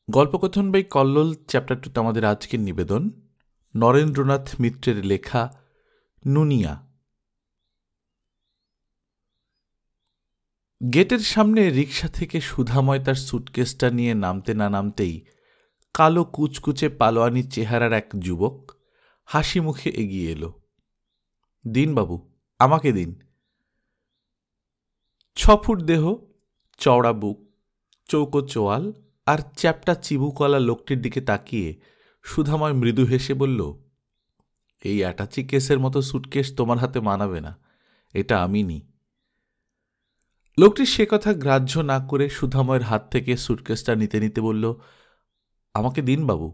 গল্পকথন by Kallol chapter 2 আমাদের আজকের নিবেদন নরেন্দ্রনাথ মিত্রের লেখা নুনিয়া। গেটের সামনে রিকশা থেকে সুধাময় তার সুটকেসটা নিয়ে নামতে না নামতেই কালো কুচকুচে পালোয়ানি চেহারার এক যুবক হাসি মুখে এগিয়ে এলো। দিন বাবু, আমাকে দিন। 6 ফুট দেহ, চওড়া বুক, চৌকো চোয়াল আর চ্যাপটা চিবুকলা লোকটির দিকে তাকিয়ে সুধাময় মৃদু হেসে বলল, এই অ্যাটাচি কেসের মতো সুটকেস তোমার হাতে মানাবে না, এটা আমি নি। লোকটি সে কথা গ্রাহ্য না করে সুধাময়ের হাত থেকে সুটকেসটা নিতে নিতে বলল, আমাকে দিন বাবু।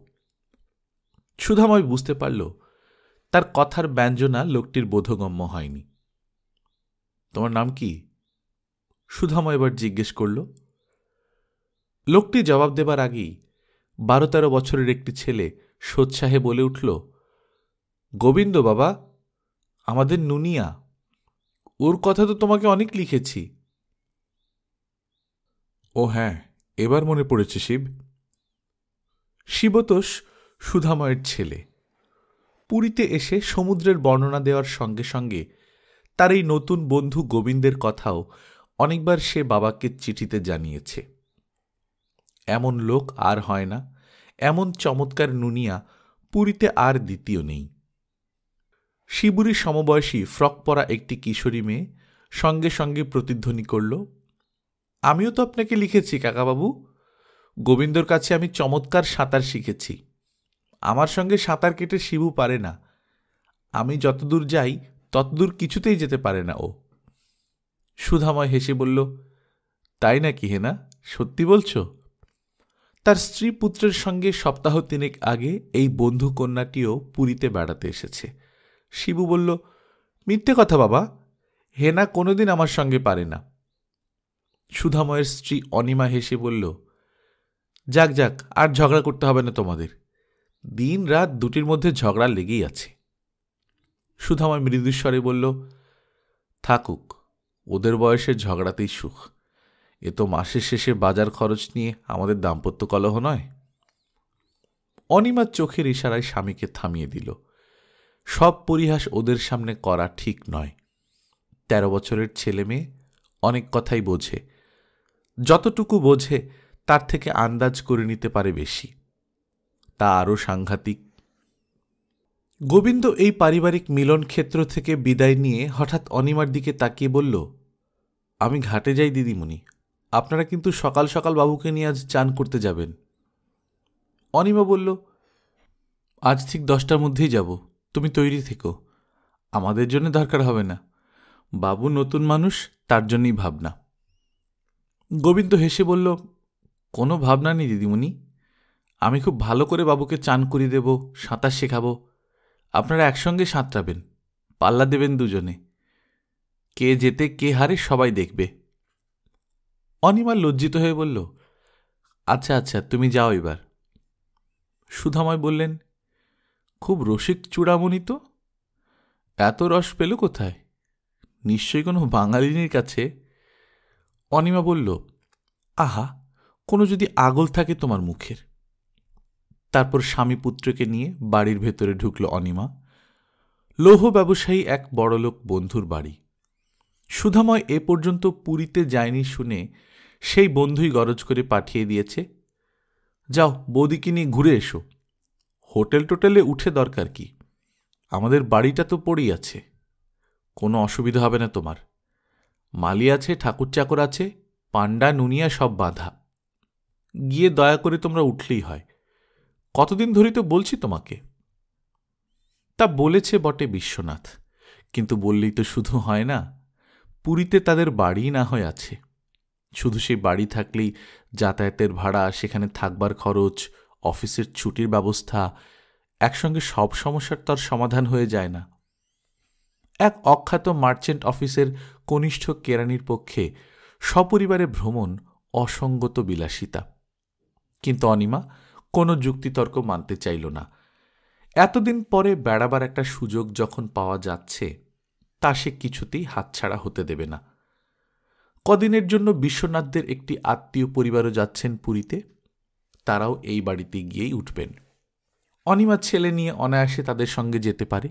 সুধাময় বুঝতে পারল তার কথার ব্যঞ্জনা লোকটির বোধগম্য হয়নি। তোমার নাম কি? সুধাময় এবার জিজ্ঞেস করল। লোকটি জবাব দেবার আগেই 12-13 বছরের একটি ছেলে সোৎসাহে বলে উঠল, গোবিন্দ বাবা, আমাদের নুনিয়া। ওর কথা তো তোমাকে অনেক লিখেছি। ও হ্যাঁ, এবার মনে পড়েছে শিব। শিবতোষ সুধাময়ের ছেলে। পুরীতে এসে সমুদ্রের বর্ণনা দেওয়ার সঙ্গে সঙ্গে তার এই নতুন বন্ধু গোবিন্দের কথাও অনেকবার সে বাবাকে চিঠিতে জানিয়েছে। এমন লোক আর হয় না, এমন চমৎকার নুনিয়া পুরীতে আর দ্বিতীয় নেই। শিবুরি সমবয়সী ফ্রক পরা একটি কিশোরী মেয়ে সঙ্গে সঙ্গে প্রতিধ্বনি করল, আমিও তো আপনাকে লিখেছি কাকাবাবু। গোবিন্দর কাছে আমি চমৎকার সাঁতার শিখেছি। আমার সঙ্গে সাঁতার কেটে শিবু পারে না। আমি যতদূর যাই ততদূর কিছুতেই যেতে পারে না ও। সুধাময় হেসে বলল, তাই নাকি হেনা, সত্যি বলছ? তার স্ত্রী পুত্রের সঙ্গে সপ্তাহ 3 আগে এই বন্ধু কন্যাটিও পুরীতে বেড়াতে এসেছে। শিবু বলল, মিথ্যে কথা বাবা, হেনা কোনোদিন আমার সঙ্গে পারে না। সুধাময়ের স্ত্রী অনিমা হেসে বলল, যাক যাক, আর ঝগড়া করতে হবে না তোমাদের। দিন রাত দুটির মধ্যে ঝগড়া লেগেই আছে। সুধাময় মৃদুস্বরে বলল, থাকুক, ওদের বয়সের ঝগড়াতেই সুখ। এ তো মাসের শেষে বাজার খরচ নিয়ে আমাদের দাম্পত্য কলহ নয়। অনিমার চোখের ইশারায় স্বামীকে থামিয়ে দিল। সব পরিহাস ওদের সামনে করা ঠিক নয়। 13 বছরের ছেলে মেয়ে অনেক কথাই বোঝে, যতটুকু বোঝে তার থেকে আন্দাজ করে নিতে পারে বেশি। তা আরও সাংঘাতিক। গোবিন্দ এই পারিবারিক মিলন ক্ষেত্র থেকে বিদায় নিয়ে হঠাৎ অনিমার দিকে তাকিয়ে বলল, আমি ঘাটে যাই দিদিমণি, আপনারা কিন্তু সকাল সকাল বাবুকে নিয়ে আজ চান করতে যাবেন। অনিমা বলল, আজ ঠিক 10টার মধ্যেই যাব, তুমি তৈরি থেকো। আমাদের জন্য দরকার হবে না, বাবু নতুন মানুষ, তার জন্যই ভাবনা। গোবিন্দ হেসে বলল, কোনো ভাবনা নেই দিদিমণি, আমি খুব ভালো করে বাবুকে চান করিয়ে দেব, সাঁতার শেখাবো। আপনারা একসঙ্গে সাঁতরাবেন, পাল্লা দেবেন দুজনে, কে যেতে কে হারে সবাই দেখবে। অনিমা লজ্জিত হয়ে বলল, আচ্ছা আচ্ছা, তুমি যাও এবার। সুধাময় বললেন, খুব রসিক চূড়ামণি তো, এত রস পেল কোথায়? নিশ্চয়ই কোনো বাঙালিনীর কাছে। অনিমা বলল, আহা, কোনো যদি আগল থাকে তোমার মুখের। তারপর স্বামী পুত্রকে নিয়ে বাড়ির ভেতরে ঢুকল অনিমা। লৌহ ব্যবসায়ী এক বড়লোক বন্ধুর বাড়ি। সুধাময় এ পর্যন্ত পুরীতে যায়নি শুনে সেই বন্ধুই গরজ করে পাঠিয়ে দিয়েছে, যাও বৌদিকে নিয়ে ঘুরে এসো। হোটেল টোটেলে উঠে দরকার কি, আমাদের বাড়িটা তো পড়েই আছে, কোনো অসুবিধা হবে না তোমার। মালি আছে, ঠাকুর চাকর আছে, পান্ডা নুনিয়া সব বাঁধা। গিয়ে দয়া করে তোমরা উঠলেই হয়, কতদিন ধরেই তো বলছি তোমাকে। তা বলেছে বটে বিশ্বনাথ, কিন্তু বললেই তো শুধু হয় না। পুরীতে তাদের বাড়ি না হয় আছে, শুধু সেই বাড়ি থাকলেই যাতায়াতের ভাড়া, সেখানে থাকবার খরচ, অফিসের ছুটির ব্যবস্থা, একসঙ্গে সব সমস্যার তার সমাধান হয়ে যায় না। এক অখ্যাত মার্চেন্ট অফিসের কনিষ্ঠ কেরানির পক্ষে সপরিবারে ভ্রমণ অসঙ্গত বিলাসিতা। কিন্তু অনিমা কোনো যুক্তিতর্ক মানতে চাইল না। এতদিন পরে বেড়াবার একটা সুযোগ যখন পাওয়া যাচ্ছে, তা সে কিছুতেই হাতছাড়া হতে দেবে না। কদিনের জন্য বিশ্বনাথদের একটি আত্মীয় পরিবারও যাচ্ছেন পুরীতে, তারাও এই বাড়িতে গিয়েই উঠবেন। অনিমা ছেলে নিয়ে অনায়াসে তাদের সঙ্গে যেতে পারে।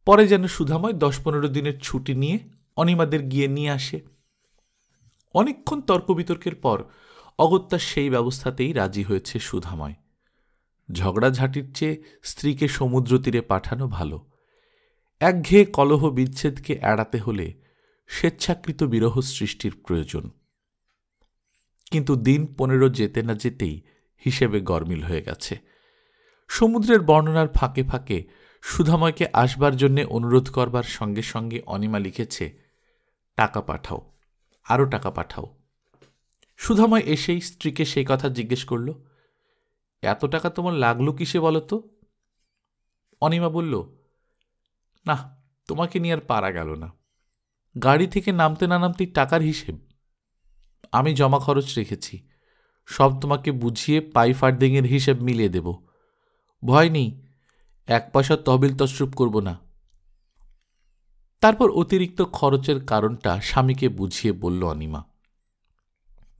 পরে যেন সুধাময় 10-15 দিনের ছুটি নিয়ে অনিমাদের গিয়ে নিয়ে আসে। অনেকক্ষণ তর্ক বিতর্কের পর অগত্যা সেই ব্যবস্থাতেই রাজি হয়েছে সুধাময়। ঝগড়াঝাটির চেয়ে স্ত্রীকে সমুদ্র তীরে পাঠানো ভালো। একঘেয়ে কলহ বিচ্ছেদকে এড়াতে হলে স্বেচ্ছাকৃত বিরহ সৃষ্টির প্রয়োজন। কিন্তু দিন 15 যেতে না যেতেই হিসেবে গরমিল হয়ে গেছে। সমুদ্রের বর্ণনার ফাঁকে ফাঁকে সুধাময়কে আসবার জন্যে অনুরোধ করবার সঙ্গে সঙ্গে অনিমা লিখেছে, টাকা পাঠাও, আরও টাকা পাঠাও। সুধাময় এসেই স্ত্রীকে সেই কথা জিজ্ঞেস করল, এত টাকা তোমার লাগলো কিসে বলো তো? অনিমা বলল, না, তোমাকে নিয়ে আর পারা গেল না। গাড়ি থেকে নামতে না নামতেই টাকার হিসেব। আমি জমা খরচ রেখেছি, সব তোমাকে বুঝিয়ে পাই ফার্দিংয়ের হিসেব মিলিয়ে দেব। ভয় নেই, 1 পয়সা তহবিল তসরুপ করব না। তারপর অতিরিক্ত খরচের কারণটা স্বামীকে বুঝিয়ে বলল অনিমা।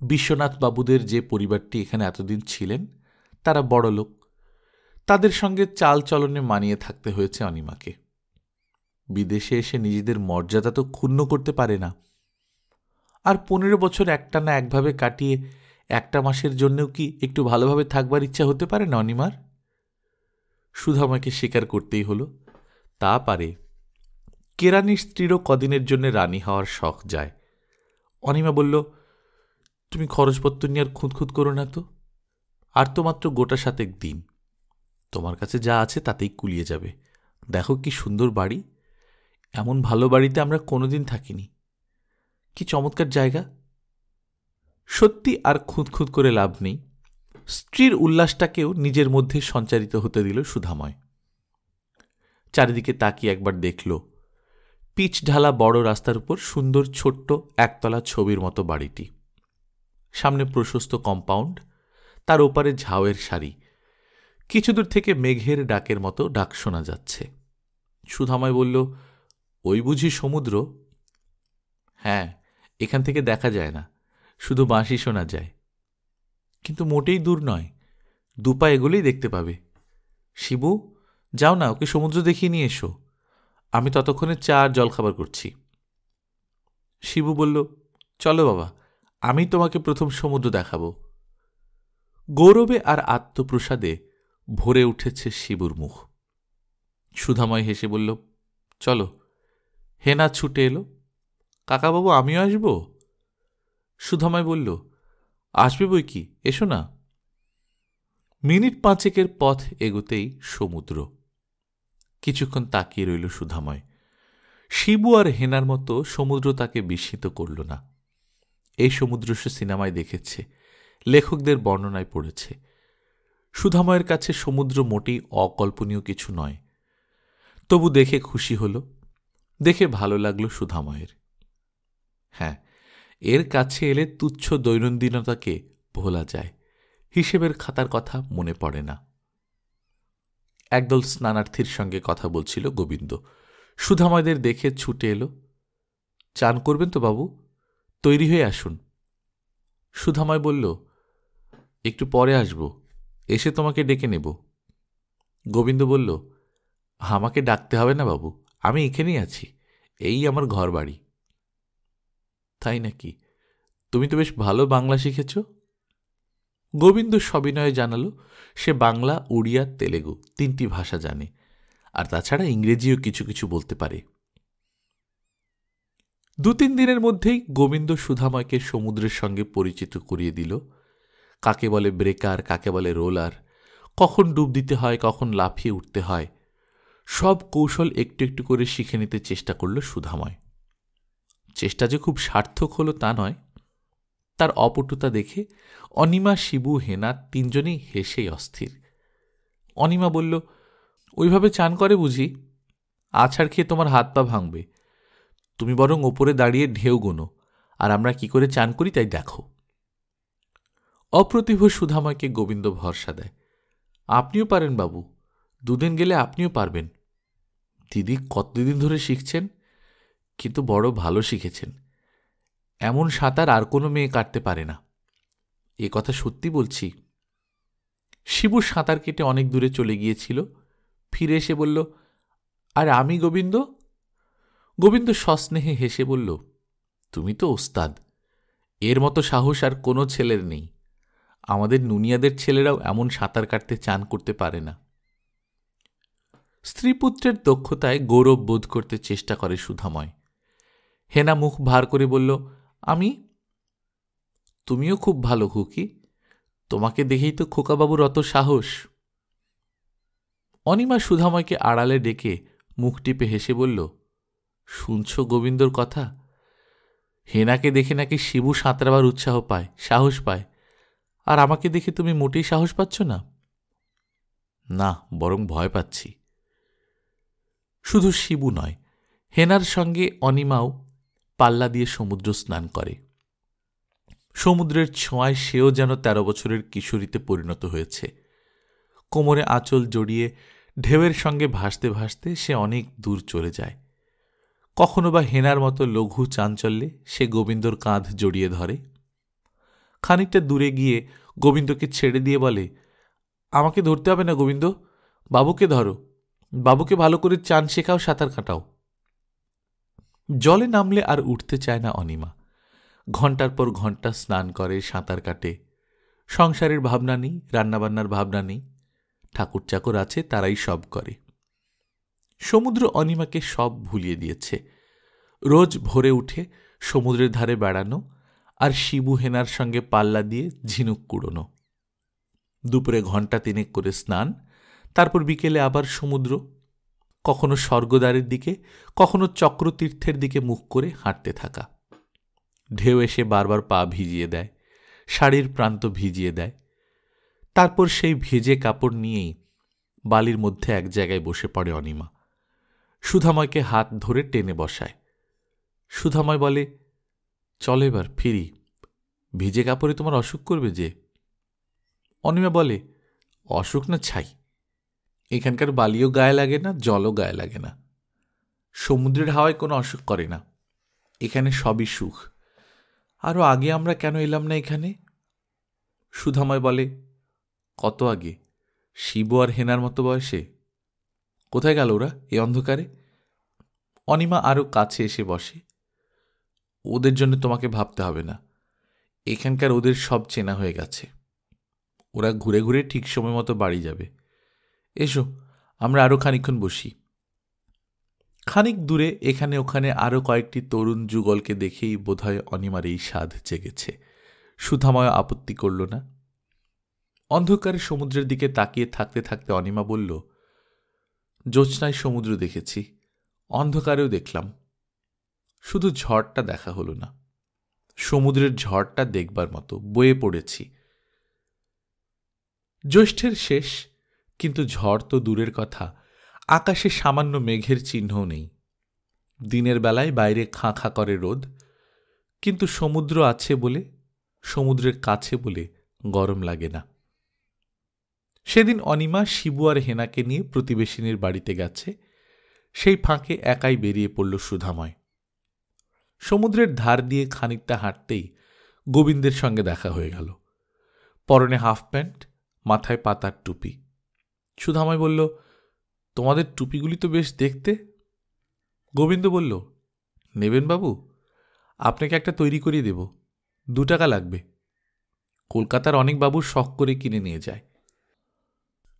বিশ্বনাথ বাবুদের যে পরিবারটি এখানে এতদিন ছিলেন তারা বড় লোক, তাদের সঙ্গে চাল চলনে মানিয়ে থাকতে হয়েছে অনিমাকে। বিদেশে এসে নিজেদের মর্যাদা তো ক্ষুণ্ণ করতে পারে না। আর 15 বছর একটানা একভাবে কাটিয়ে একটা মাসের জন্যও কি একটু ভালোভাবে থাকবার ইচ্ছা হতে পারে না অনিমার? সুধামাকে স্বীকার করতেই হল, তা পারে। কেরানির স্ত্রীরও কদিনের জন্য রানী হওয়ার শখ যায়। অনিমা বলল, তুমি খরচপত্র নিয়ে আর খুঁতখুত করো না তো। আর তো মাত্র গোটা 7 দিন, তোমার কাছে যা আছে তাতেই কুলিয়ে যাবে। দেখো কি সুন্দর বাড়ি, এমন ভালো বাড়িতে আমরা কোনোদিন থাকিনি। কি চমৎকার জায়গা। সত্যি আর খুঁতখুত করে লাভ নেই। স্ত্রীর উল্লাসটাকেও নিজের মধ্যে সঞ্চারিত হতে দিল সুধাময়। চারিদিকে তাকিয়ে একবার দেখল, পিচ ঢালা বড় রাস্তার উপর সুন্দর ছোট্ট একতলা ছবির মতো বাড়িটি। সামনে প্রশস্ত কম্পাউন্ড, তার ওপারে ঝাউয়ের সারি। কিছু দূর থেকে মেঘের ডাকের মতো ডাক শোনা যাচ্ছে। সুধাময় বলল, ওই বুঝি সমুদ্র? হ্যাঁ, এখান থেকে দেখা যায় না, শুধু বাঁশি শোনা যায়। কিন্তু মোটেই দূর নয়, 2 পা এগোলেই দেখতে পাবে। শিবু, যাও না, ওকে সমুদ্র দেখিয়ে নিয়ে এসো। আমি ততক্ষণে চা আর জলখাবার করছি। শিবু বলল, চলো বাবা, আমি তোমাকে প্রথম সমুদ্র দেখাবো। গৌরবে আর আত্মপ্রসাদে ভরে উঠেছে শিবুর মুখ। সুধাময় হেসে বলল, চলো। হেনা ছুটে এলো, কাকাবাবু আমিও আসব? সুধাময় বলল, আসবে বই কি, এসো না। মিনিট 5 পথ এগোতেই সমুদ্র। কিছুক্ষণ তাকিয়ে রইল সুধাময়। শিবু আর হেনার মতো সমুদ্র তাকে বিস্মিত করল না। এই সমুদ্র সে সিনেমায় দেখেছে, লেখকদের বর্ণনায় পড়েছে। সুধাময়ের কাছে সমুদ্র মোটেই অকল্পনীয় কিছু নয়। তবু দেখে খুশি হল, দেখে ভালো লাগলো সুধাময়ের। হ্যাঁ, এর কাছে এলে তুচ্ছ দৈনন্দিনতাকে ভোলা যায়, হিসেবের খাতার কথা মনে পড়ে না। একদল স্নানার্থীর সঙ্গে কথা বলছিল গোবিন্দ। সুধাময়দের দেখে ছুটে এলো, চান করবেন তো বাবু? তৈরি হয়ে আসুন। সুধাময় বলল, একটু পরে আসব, এসে তোমাকে ডেকে নেব। গোবিন্দ বলল, আমাকে ডাকতে হবে না বাবু, আমি এখানেই আছি, এই আমার ঘর বাড়ি। তাই নাকি? তুমি তো বেশ ভালো বাংলা শিখেছ। গোবিন্দ সবিনয়ে জানালো সে বাংলা, উড়িয়া, তেলেগু 3টি ভাষা জানে, আর তাছাড়া ইংরেজিও কিছু কিছু বলতে পারে। 2-3 দিনের মধ্যেই গোবিন্দ সুধাময়কে সমুদ্রের সঙ্গে পরিচিত করিয়ে দিল। কাকে বলে ব্রেকার, কাকে বলে রোলার, কখন ডুব দিতে হয়, কখন লাফিয়ে উঠতে হয়, সব কৌশল একটু একটু করে শিখে নিতে চেষ্টা করল সুধাময়। চেষ্টা যে খুব সার্থক হল তা নয়। তার অপটুতা দেখে অনিমা, শিবু, হেনা 3 জনেই হেসেই অস্থির। অনিমা বলল, ওইভাবে চান করে বুঝি? আছাড় খেয়ে তোমার হাত পা ভাঙবে। তুমি বরং ওপরে দাঁড়িয়ে ঢেউ গোনো, আর আমরা কি করে চান করি তাই দেখো। অপ্রতিভ সুধাময়কে গোবিন্দ ভরসা দেয়, আপনিও পারেন বাবু, 2 দিন গেলে আপনিও পারবেন। দিদি কতদিন ধরে শিখছেন, কিন্তু বড় ভালো শিখেছেন। এমন সাঁতার আর কোনো মেয়ে কাটতে পারে না, এ কথা সত্যি বলছি। শিবু সাঁতার কেটে অনেক দূরে চলে গিয়েছিল। ফিরে এসে বলল, আর আমি গোবিন্দ? গোবিন্দ সস্নেহে হেসে বলল, তুমি তো ওস্তাদ। এর মতো সাহস আর কোনো ছেলের নেই। আমাদের নুনিয়াদের ছেলেরাও এমন সাঁতার কাটতে চান করতে পারে না। স্ত্রীপুত্রের দক্ষতায় গৌরব বোধ করতে চেষ্টা করে সুধাময়। হেনা মুখ ভার করে বলল, আমি? তুমিও খুব ভালো খুকি। তোমাকে দেখেই তো খোকাবাবুর অত সাহস। অনিমা সুধাময়কে আড়ালে ডেকে মুখ টিপে হেসে বলল, শুনছ গোবিন্দর কথা? হেনাকে দেখে নাকি শিবু সাঁতরাবার উৎসাহ পায়, সাহস পায়, আর আমাকে দেখে তুমি মোটেই সাহস পাচ্ছ না? না, বরং ভয় পাচ্ছি। শুধু শিবু নয়, হেনার সঙ্গে অনিমাও পাল্লা দিয়ে সমুদ্র স্নান করে। সমুদ্রের ছোঁয়ায় সেও যেন ১৩ বছরের কিশোরীতে পরিণত হয়েছে। কোমরে আঁচল জড়িয়ে ঢেউয়ের সঙ্গে ভাসতে ভাসতে সে অনেক দূর চলে যায়। কখনো বা হেনার মতো লঘু চাঞ্চল্যে সে গোবিন্দর কাঁধ জড়িয়ে ধরে। খানিকটা দূরে গিয়ে গোবিন্দকে ছেড়ে দিয়ে বলে, আমাকে ধরতে হবে না গোবিন্দ, বাবুকে ধরো। বাবুকে ভালো করে চান শেখাও, সাঁতার কাটাও। জলে নামলে আর উঠতে চায় না অনিমা। ঘণ্টার পর ঘণ্টা স্নান করে, সাঁতার কাটে। সংসারের ভাবনা নেই, রান্নাবান্নার ভাবনা নেই। ঠাকুর চাকর আছে, তারাই সব করে। সমুদ্র অনিমাকে সব ভুলিয়ে দিয়েছে। রোজ ভোরে উঠে সমুদ্রের ধারে বেড়ানো আর শিবু হেনার সঙ্গে পাল্লা দিয়ে ঝিনুক কুড়োনো। দুপুরে ঘণ্টা ৩ করে স্নান, তারপর বিকেলে আবার সমুদ্র। কখনো স্বর্গদ্বারের দিকে, কখনো চক্রতীর্থের দিকে মুখ করে হাঁটতে থাকা। ঢেউ এসে বারবার পা ভিজিয়ে দেয়, শাড়ির প্রান্ত ভিজিয়ে দেয়। তারপর সেই ভেজে কাপড় নিয়েই বালির মধ্যে এক জায়গায় বসে পড়ে অনিমা। সুধাময়কে হাত ধরে টেনে বসায়। সুধাময় বলে, চলো এবার ফিরি, ভিজে কাপড়ে তোমার অসুখ করবে যে। অনিমা বলে, অসুখ না ছাই। এখানকার বালিও গায়ে লাগে না, জলও গায়ে লাগে না। সমুদ্রের হাওয়ায় কোনো অসুখ করে না। এখানে সবই সুখ। আরও আগে আমরা কেন এলাম না এখানে? সুধাময় বলে, কত আগে? শিবু আর হেনার মতো বয়সে। কোথায় গেল ওরা এই অন্ধকারে? অনিমা আরও কাছে এসে বসে। ওদের জন্য তোমাকে ভাবতে হবে না। এখানকার ওদের সব চেনা হয়ে গেছে। ওরা ঘুরে ঘুরে ঠিক সময় মতো বাড়ি যাবে। এসো, আমরা আরও খানিকক্ষণ বসি। খানিক দূরে এখানে ওখানে আরও কয়েকটি তরুণ যুগলকে দেখেই বোধহয় অনিমার এই স্বাদ জেগেছে। সুধাময় আপত্তি করল না। অন্ধকারে সমুদ্রের দিকে তাকিয়ে থাকতে থাকতে অনিমা বলল, জ্যোৎস্নায় সমুদ্র দেখেছি, অন্ধকারেও দেখলাম, শুধু ঝড়টা দেখা হলো না। সমুদ্রের ঝড়টা দেখবার মতো, বয়ে পড়েছি। জ্যৈষ্ঠের শেষ, কিন্তু ঝড় তো দূরের কথা, আকাশে সামান্য মেঘের চিহ্নও নেই। দিনের বেলায় বাইরে খাঁ খাঁ করে রোদ, কিন্তু সমুদ্র আছে বলে, সমুদ্রের কাছে বলে গরম লাগে না। সেদিন অনিমা শিবু আর হেনাকে নিয়ে প্রতিবেশিনীর বাড়িতে গেছে। সেই ফাঁকে একাই বেরিয়ে পড়ল সুধাময়। সমুদ্রের ধার দিয়ে খানিকটা হাঁটতেই গোবিন্দের সঙ্গে দেখা হয়ে গেল। পরনে হাফ প্যান্ট, মাথায় পাতার টুপি। সুধাময় বলল, তোমাদের টুপিগুলি তো বেশ দেখতে। গোবিন্দ বলল, নেবেন বাবু? আপনাকে একটা তৈরি করিয়ে দেব, 2 টাকা লাগবে। কলকাতার অনেক বাবু শখ করে কিনে নিয়ে যায়।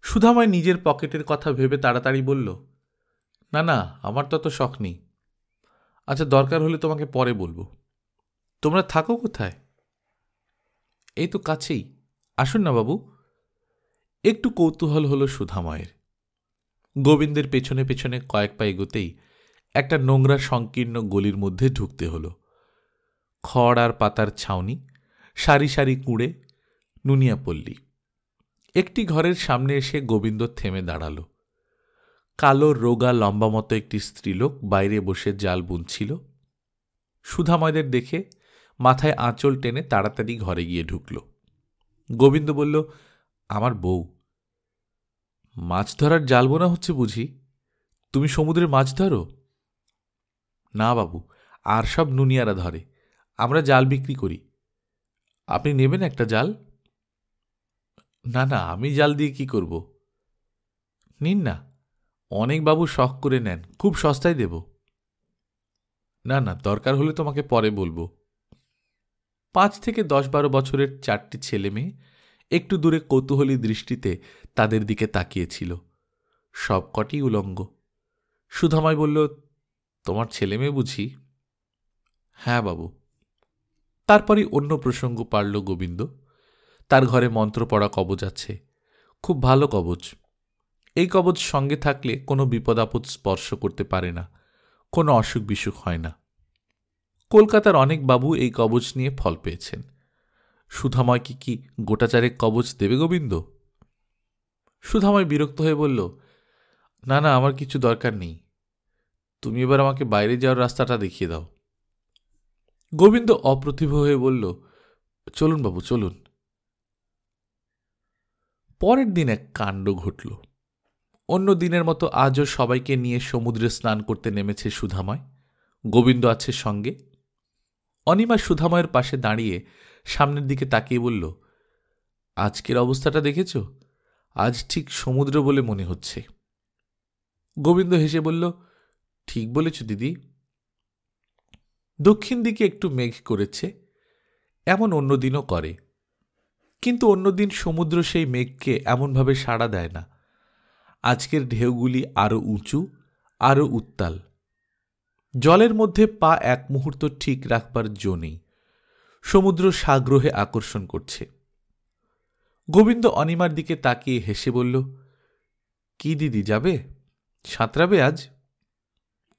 সুধাময় নিজের পকেটের কথা ভেবে তাড়াতাড়ি বলল, না না, আমার তত শখ নেই। আচ্ছা, দরকার হলে তোমাকে পরে বলবো। তোমরা থাকো কোথায়? এই তো কাছেই, আসুন না বাবু। একটু কৌতূহল হল সুধাময়ের। গোবিন্দের পেছনে পেছনে কয়েক পা এগোতেই একটা নোংরা সংকীর্ণ গলির মধ্যে ঢুকতে হল। খড় আর পাতার ছাউনি, সারি সারি কুঁড়ে, নুনিয়াপল্লী। একটি ঘরের সামনে এসে গোবিন্দ থেমে দাঁড়াল। কালো রোগা লম্বা মতো একটি স্ত্রীলোক বাইরে বসে জাল বুনছিল। সুধাময়দের দেখে মাথায় আঁচল টেনে তাড়াতাড়ি ঘরে গিয়ে ঢুকল। গোবিন্দ বলল, আমার বউ। মাছ ধরার জাল বোনা হচ্ছে বুঝি? তুমি সমুদ্রে মাছ ধরো? না বাবু, আর সব নুনিয়ারা ধরে, আমরা জাল বিক্রি করি। আপনি নেবেন একটা জাল? না না, আমি জাল দিয়ে কি করব? নিন না, অনেক বাবু শখ করে নেন, খুব সস্তায় দেব। না না, দরকার হলে তোমাকে পরে বলবো। 5 থেকে 10-12 বছরের 4টি ছেলে মেয়ে একটু দূরে কৌতূহলী দৃষ্টিতে তাদের দিকে তাকিয়েছিল। সবকটি উলঙ্গ। সুধাময় বলল, তোমার ছেলে মেয়ে বুঝি? হ্যাঁ বাবু। তারপরই অন্য প্রসঙ্গ পাড়ল গোবিন্দ। তার ঘরে মন্ত্র পড়া কবচ আছে, খুব ভালো কবচ। এই কবচ সঙ্গে থাকলে কোনো বিপদ আপদ স্পর্শ করতে পারে না, কোনো অসুখ বিসুখ হয় না। কলকাতার অনেক বাবু এই কবচ নিয়ে ফল পেয়েছেন। সুধাময় কি গোটাচারেক কবচ দেবে গোবিন্দ? সুধাময় বিরক্ত হয়ে বলল, না না, আমার কিছু দরকার নেই, তুমি এবার আমাকে বাইরে যাওয়ার রাস্তাটা দেখিয়ে দাও। গোবিন্দ অপ্রতিভ হয়ে বলল, চলুন বাবু চলুন। পরের দিন এক কাণ্ড ঘটল। অন্য দিনের মতো আজও সবাইকে নিয়ে সমুদ্রে স্নান করতে নেমেছে সুধাময়। গোবিন্দ আছে সঙ্গে। অনিমা সুধাময়ের পাশে দাঁড়িয়ে সামনের দিকে তাকিয়ে বলল, আজকের অবস্থাটা দেখেছ? আজ ঠিক সমুদ্র বলে মনে হচ্ছে। গোবিন্দ হেসে বলল, ঠিক বলেছ দিদি। দক্ষিণ দিকে একটু মেঘ করেছে, এমন অন্যদিনও করে, কিন্তু অন্যদিন সমুদ্র সেই মেঘকে এমনভাবে সাড়া দেয় না। আজকের ঢেউগুলি আরও উঁচু, আরও উত্তাল। জলের মধ্যে পা এক মুহূর্ত ঠিক রাখবার জো নেই। সমুদ্র সাগ্রহে আকর্ষণ করছে। গোবিন্দ অনিমার দিকে তাকিয়ে হেসে বলল, কি দিদি, যাবে? সাঁতরাবে আজ?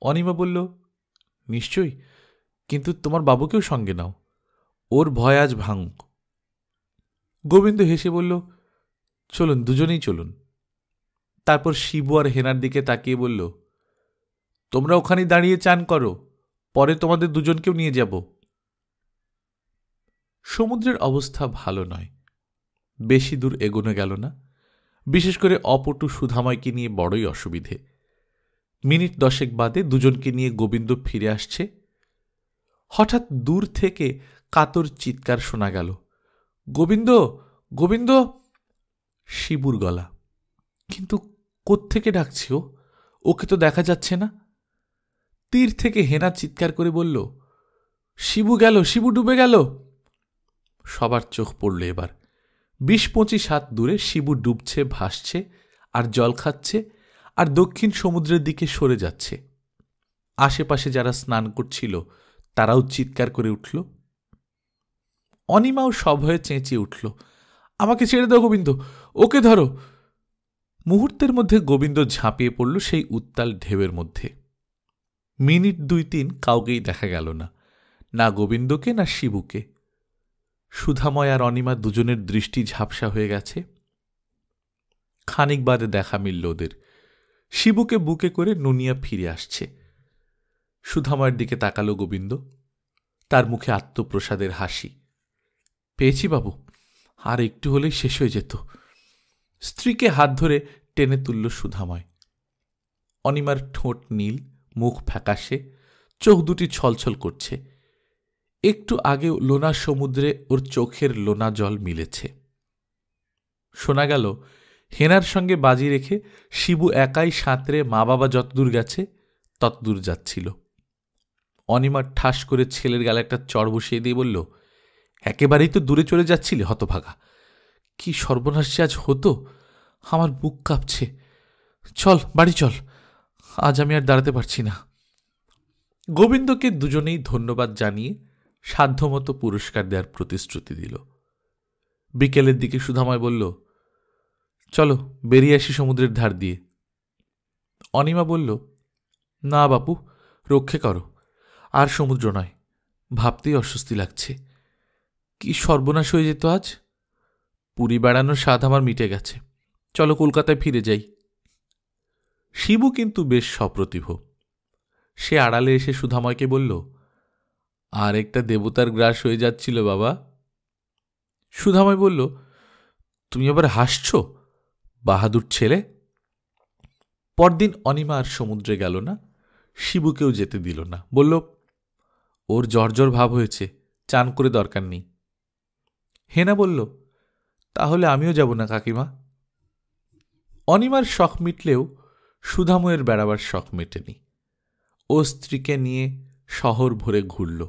অনিমা বলল, নিশ্চয়ই, কিন্তু তোমার বাবুকেও সঙ্গে নাও, ওর ভয় আজ ভাঙুক। গোবিন্দ হেসে বলল, চলুন, দুজনেই চলুন। তারপর শিবু আর হেনার দিকে তাকিয়ে বলল, তোমরা ওখানে দাঁড়িয়ে চান করো, পরে তোমাদের দুজনকেও নিয়ে যাব। সমুদ্রের অবস্থা ভালো নয়। বেশি দূর এগোনো গেল না। বিশেষ করে অপটু সুধাময়কে নিয়ে বড়ই অসুবিধে। মিনিট 10 বাদে দুজনকে নিয়ে গোবিন্দ ফিরে আসছে। হঠাৎ দূর থেকে কাতর চিৎকার শোনা গেল, গোবিন্দ, গোবিন্দ! শিবুর গলা। কিন্তু কোত্থেকে ডাকছে ও? ওকে তো দেখা যাচ্ছে না। তীর থেকে হেনা চিৎকার করে বলল, শিবু গেল, শিবু ডুবে গেল। সবার চোখ পড়ল এবার। 20-25 হাত দূরে শিবু ডুবছে, ভাসছে, আর জল খাচ্ছে, আর দক্ষিণ সমুদ্রের দিকে সরে যাচ্ছে। আশেপাশে যারা স্নান করছিল তারাও চিৎকার করে উঠল। অনিমাও সভয়ে চেঁচিয়ে উঠল, আমাকে ছেড়ে দাও গোবিন্দ, ওকে ধরো। মুহূর্তের মধ্যে গোবিন্দ ঝাঁপিয়ে পড়ল সেই উত্তাল ঢেউয়ের মধ্যে। মিনিট 2-3 কাউকেই দেখা গেল না, না গোবিন্দকে না শিবুকে। সুধাময় আর অনিমা দুজনের দৃষ্টি ঝাপসা হয়ে গেছে। খানিক বাদে দেখা মিলল ওদের। শিবুকে বুকে করে নুনিয়া ফিরে আসছে। সুধাময়ের দিকে তাকালো গোবিন্দ। তার মুখে আত্মপ্রসাদের হাসি। পেয়েছি বাবু, আর একটু হলেই শেষ হয়ে যেত। স্ত্রীকে হাত ধরে টেনে তুলল সুধাময়। অনিমার ঠোঁট নীল, মুখ ফ্যাকাশে, চোখ দুটি ছলছল করছে। একটু আগে লোনা সমুদ্রে ওর চোখের লোনা জল মিলেছে। শোনা গেল, হেনার সঙ্গে বাজি রেখে শিবু একাই সাঁতরে মা বাবা যতদূর গেছে ততদূর যাচ্ছিল। অনিমা ঠাস করে ছেলের গালে একটা চড় বসিয়ে দিয়ে বলল, একেবারেই তো দূরে চলে যাচ্ছিলে হতভাগা। কি সর্বনাশ আজ হতো, আমার বুক কাঁপছে। চল বাড়ি চল, আজ আমি আর দাঁড়াতে পারছি না। গোবিন্দকে দুজনেই ধন্যবাদ জানিয়ে সাধ্যমতো পুরস্কার দেওয়ার প্রতিশ্রুতি দিল। বিকেলের দিকে সুধাময় বলল, চলো বেরিয়ে আসি সমুদ্রের ধার দিয়ে। অনিমা বলল, না বাপু, রক্ষে করো, আর সমুদ্র নয়, ভাবতেই অস্বস্তি লাগছে। কি সর্বনাশ হয়ে যেত আজ। পুরী বেড়ানোর স্বাদ আমার মিটে গেছে, চলো কলকাতায় ফিরে যাই। শিবু কিন্তু বেশ সপ্রতিভ। সে আড়ালে এসে সুধাময়কে বলল, আর একটা দেবতার গ্রাস হয়ে যাচ্ছিল বাবা। সুধাময় বলল, তুমি আবার হাসছ, বাহাদুর ছেলে। পরদিন অনিমা আর সমুদ্রে গেল না, শিবুকেও যেতে দিল না। বলল, ওর জ্বর জ্বর ভাব হয়েছে, চান করে দরকার নেই। হেনা বলল, তাহলে আমিও যাব না কাকিমা। অনিমার শখ মিটলেও সুধাময়ের বেড়াবার শখ মেটেনি। ও স্ত্রীকে নিয়ে শহর ভরে ঘুরল।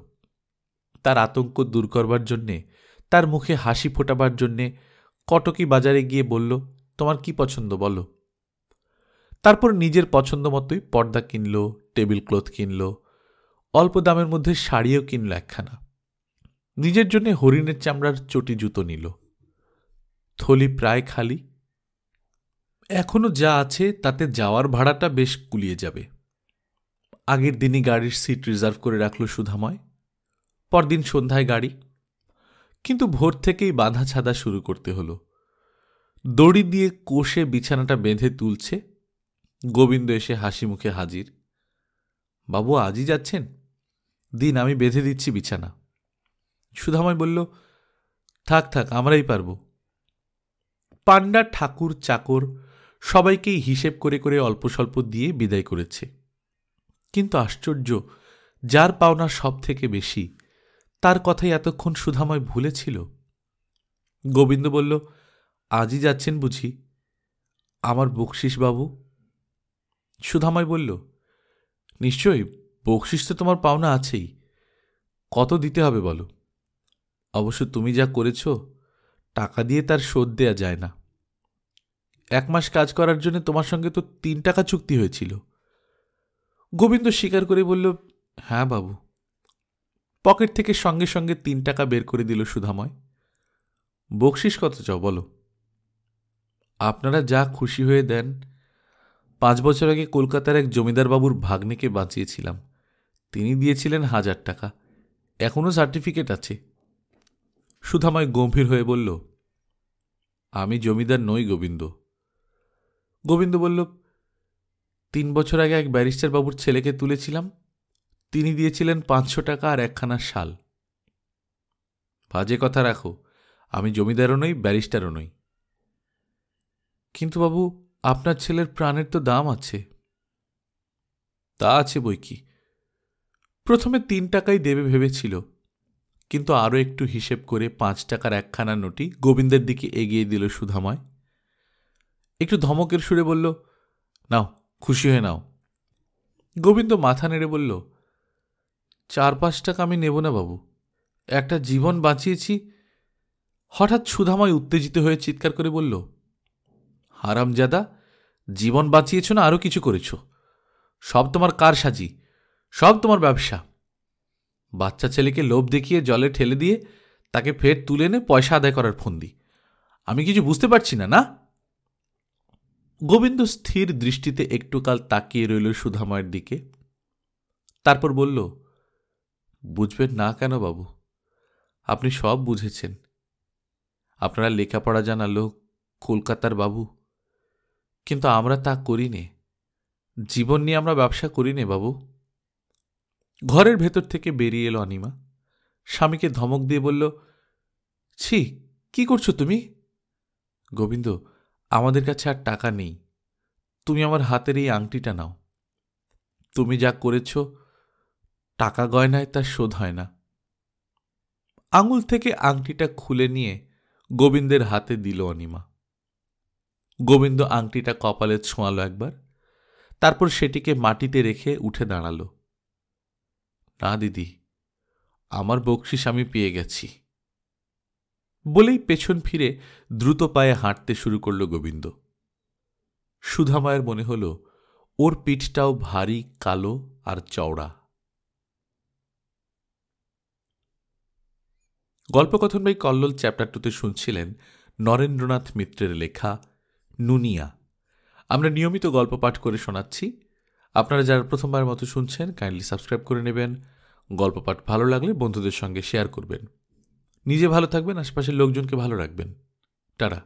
তার আতঙ্ক দূর করবার জন্যে, তার মুখে হাসি ফোটাবার জন্যে কটকি বাজারে গিয়ে বলল, তোমার কি পছন্দ বলো। তারপর নিজের পছন্দ মতোই পর্দা কিনল, টেবিল ক্লথ কিনল, অল্প দামের মধ্যে শাড়িও কিনল একখানা। নিজের জন্য হরিণের চামড়ার চটি জুতো নিল। থলি প্রায় খালি। এখনো যা আছে তাতে যাওয়ার ভাড়াটা বেশ কুলিয়ে যাবে। আগের দিনই গাড়ির সিট রিজার্ভ করে রাখল সুধাময়। পরদিন সন্ধ্যায় গাড়ি। কিন্তু ভোর থেকেই বাঁধা ছাদা শুরু করতে হলো। দড়ি দিয়ে কোষে বিছানাটা বেঁধে তুলছে। গোবিন্দ এসে হাসি মুখে হাজির। বাবু আজই যাচ্ছেন? দিন, আমি বেঁধে দিচ্ছি বিছানা। সুধাময় বলল, থাক থাক, আমরাই পারব। পান্ডা, ঠাকুর, চাকর সবাইকেই হিসেব করে করে অল্প স্বল্প দিয়ে বিদায় করেছে। কিন্তু আশ্চর্য, যার পাওনা সব থেকে বেশি, তার কথাই এতক্ষণ সুধাময় ভুলেছিল। গোবিন্দ বলল, আজই যাচ্ছেন বুঝি? আমার বকশিস বাবু। সুধাময় বলল, নিশ্চয়ই, বকশিস তো তোমার পাওনা আছেই। কত দিতে হবে বলো? অবশ্য তুমি যা করেছ, টাকা দিয়ে তার শোধ দেয়া যায় না। 1 মাস কাজ করার জন্য তোমার সঙ্গে তো 3 টাকা চুক্তি হয়েছিল। গোবিন্দ স্বীকার করে বলল, হ্যাঁ বাবু। পকেট থেকে সঙ্গে সঙ্গে 3 টাকা বের করে দিল সুধাময়। বকশিস কত চাও বলো? আপনারা যা খুশি হয়ে দেন। 5 বছর আগে কলকাতার এক জমিদার বাবুর ভাগ্নেকে বাঁচিয়েছিলাম। তিনি দিয়েছিলেন 1000 টাকা। এখনও সার্টিফিকেট আছে। সুধাময় গম্ভীর হয়ে বলল, আমি জমিদার নই গোবিন্দ। গোবিন্দ বলল, 3 বছর আগে এক ব্যারিস্টার বাবুর ছেলেকে তুলেছিলাম। তিনি দিয়েছিলেন 500 টাকা আর একখানা শাল। বাজে কথা রাখো, আমি জমিদারও নই, ব্যারিস্টারও নই। কিন্তু বাবু, আপনার ছেলের প্রাণের তো দাম আছে। তা আছে বই কি। প্রথমে 3 টাকাই দেবে ভেবেছিল, কিন্তু আরও একটু হিসেব করে 5 টাকার একখানা নোটি গোবিন্দের দিকে এগিয়ে দিল সুধাময়। একটু ধমকের সুরে বলল, নাও, খুশি হয়ে নাও। গোবিন্দ মাথা নেড়ে বলল, 4-5 টাকা আমি নেব না বাবু, একটা জীবন বাঁচিয়েছি। হঠাৎ সুধাময় উত্তেজিত হয়ে চিৎকার করে বলল, হারামজাদা, জীবন বাঁচিয়েছ না আরও কিছু করেছ? সব তোমার কারসাজি, সব তোমার ব্যবসা। বাচ্চা ছেলেকে লোভ দেখিয়ে জলে ঠেলে দিয়ে তাকে ফের তুলে এনে পয়সা আদায় করার ফন্দি। আমি কিছু বুঝতে পারছি না, না? গোবিন্দ স্থির দৃষ্টিতে একটুকাল তাকিয়ে রইল সুধাময়ের দিকে। তারপর বলল, বুঝবেন না কেন বাবু? আপনি সব বুঝেছেন। আপনারা লেখাপড়া জানা লোক, কলকাতার বাবু। কিন্তু আমরা তা করি নে। জীবন নিয়ে আমরা ব্যবসা করি নে বাবু। ঘরের ভেতর থেকে বেরিয়ে এলো অনিমা। স্বামীকে ধমক দিয়ে বলল, ছি, কি করছো তুমি? গোবিন্দ, আমাদের কাছে আর টাকা নেই। তুমি আমার হাতের এই আংটিটা নাও। তুমি যা করেছ, টাকা গয়নায় তার শোধ হয় না। আঙুল থেকে আংটিটা খুলে নিয়ে গোবিন্দের হাতে দিল অনিমা। গোবিন্দ আংটিটা কপালে ছোঁয়াল একবার, তারপর সেটিকে মাটিতে রেখে উঠে দাঁড়াল। না দিদি, আমার বকশিস আমি পেয়ে গেছি। বলেই পেছন ফিরে দ্রুত পায়ে হাঁটতে শুরু করল গোবিন্দ। সুধাময়ের মনে হল ওর পিঠটাও ভারী কালো আর চওড়া। গল্পকথন বাই কল্লোল চ্যাপ্টার 2তে শুনছিলেন নরেন্দ্রনাথ মিত্রের লেখা নুনিয়া। আমরা নিয়মিত গল্প পাঠ করে শোনাচ্ছি। আপনারা যারা প্রথমবার মতো শুনছেন, কাইন্ডলি সাবস্ক্রাইব করে নেবেন। গল্প পাঠ ভালো লাগলে বন্ধুদের সঙ্গে শেয়ার করবেন। নিজে ভালো থাকবেন, আশপাশের লোকজনকে ভালো রাখবেন। টাটা।